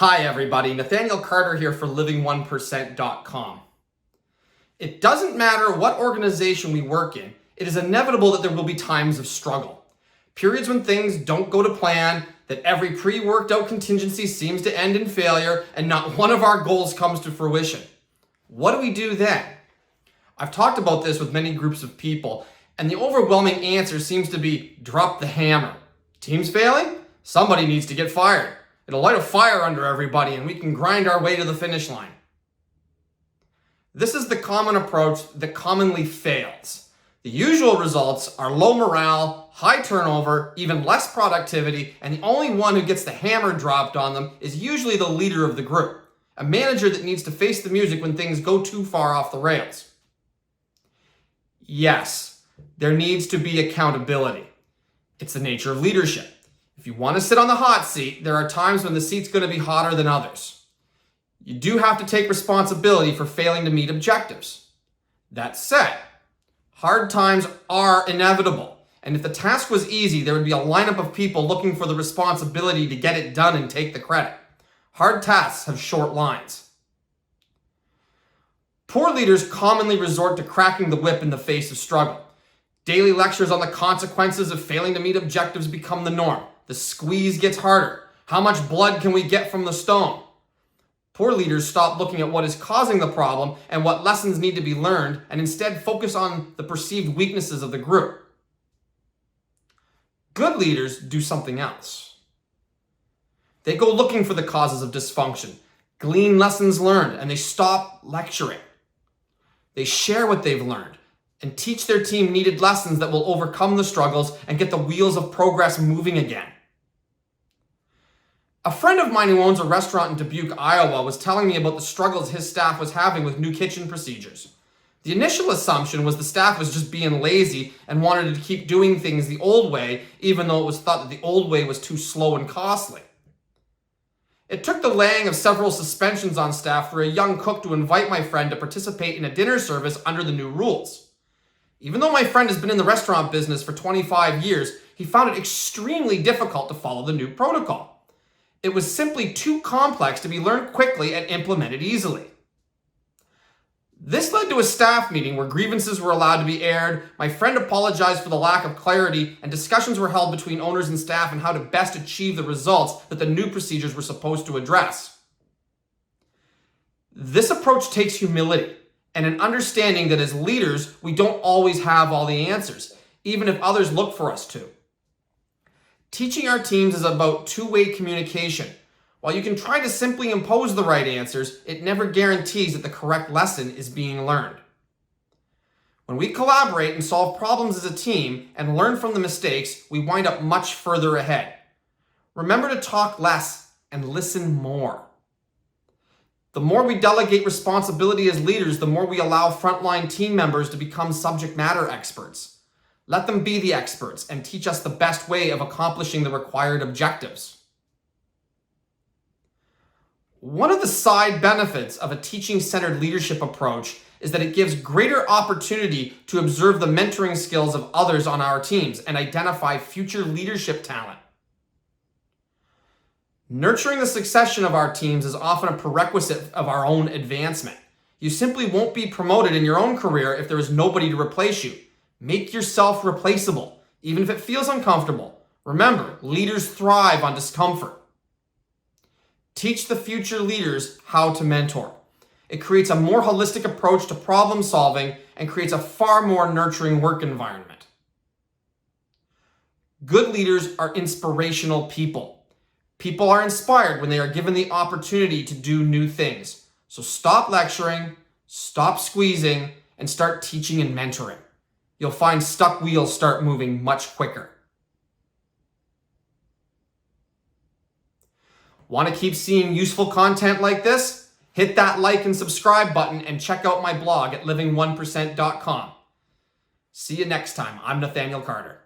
Hi everybody, Nathaniel Carter here for living1percent.com. It doesn't matter what organization we work in, it is inevitable that there will be times of struggle. Periods when things don't go to plan, that every pre-worked out contingency seems to end in failure, and not one of our goals comes to fruition. What do we do then? I've talked about this with many groups of people, and the overwhelming answer seems to be drop the hammer. Teams failing? Somebody needs to get fired. It'll light a fire under everybody and we can grind our way to the finish line. This is the common approach that commonly fails. The usual results are low morale, high turnover, even less productivity, and the only one who gets the hammer dropped on them is usually the leader of the group, a manager that needs to face the music when things go too far off the rails. Yes, there needs to be accountability. It's the nature of leadership. If you want to sit on the hot seat, there are times when the seat's going to be hotter than others. You do have to take responsibility for failing to meet objectives. That said, hard times are inevitable, and if the task was easy, there would be a lineup of people looking for the responsibility to get it done and take the credit. Hard tasks have short lines. Poor leaders commonly resort to cracking the whip in the face of struggle. Daily lectures on the consequences of failing to meet objectives become the norm. The squeeze gets harder. How much blood can we get from the stone? Poor leaders stop looking at what is causing the problem and what lessons need to be learned, and instead focus on the perceived weaknesses of the group. Good leaders do something else. They go looking for the causes of dysfunction, glean lessons learned, and they stop lecturing. They share what they've learned and teach their team needed lessons that will overcome the struggles and get the wheels of progress moving again. A friend of mine who owns a restaurant in Dubuque, Iowa, was telling me about the struggles his staff was having with new kitchen procedures. The initial assumption was the staff was just being lazy and wanted to keep doing things the old way, even though it was thought that the old way was too slow and costly. It took the laying of several suspensions on staff for a young cook to invite my friend to participate in a dinner service under the new rules. Even though my friend has been in the restaurant business for 25 years, he found it extremely difficult to follow the new protocol. It was simply too complex to be learned quickly and implemented easily. This led to a staff meeting where grievances were allowed to be aired, my friend apologized for the lack of clarity, and discussions were held between owners and staff on how to best achieve the results that the new procedures were supposed to address. This approach takes humility and an understanding that as leaders, we don't always have all the answers, even if others look for us to. Teaching our teams is about two-way communication. While you can try to simply impose the right answers, it never guarantees that the correct lesson is being learned. When we collaborate and solve problems as a team and learn from the mistakes, we wind up much further ahead. Remember to talk less and listen more. The more we delegate responsibility as leaders, the more we allow frontline team members to become subject matter experts. Let them be the experts and teach us the best way of accomplishing the required objectives. One of the side benefits of a teaching-centered leadership approach is that it gives greater opportunity to observe the mentoring skills of others on our teams and identify future leadership talent. Nurturing the succession of our teams is often a prerequisite of our own advancement. You simply won't be promoted in your own career if there is nobody to replace you. Make yourself replaceable, even if it feels uncomfortable. Remember, leaders thrive on discomfort. Teach the future leaders how to mentor. It creates a more holistic approach to problem solving and creates a far more nurturing work environment. Good leaders are inspirational people. People are inspired when they are given the opportunity to do new things. So stop lecturing, stop squeezing, and start teaching and mentoring. You'll find stuck wheels start moving much quicker. Want to keep seeing useful content like this? Hit that like and subscribe button and check out my blog at living1percent.com. See you next time. I'm Nathaniel Carter.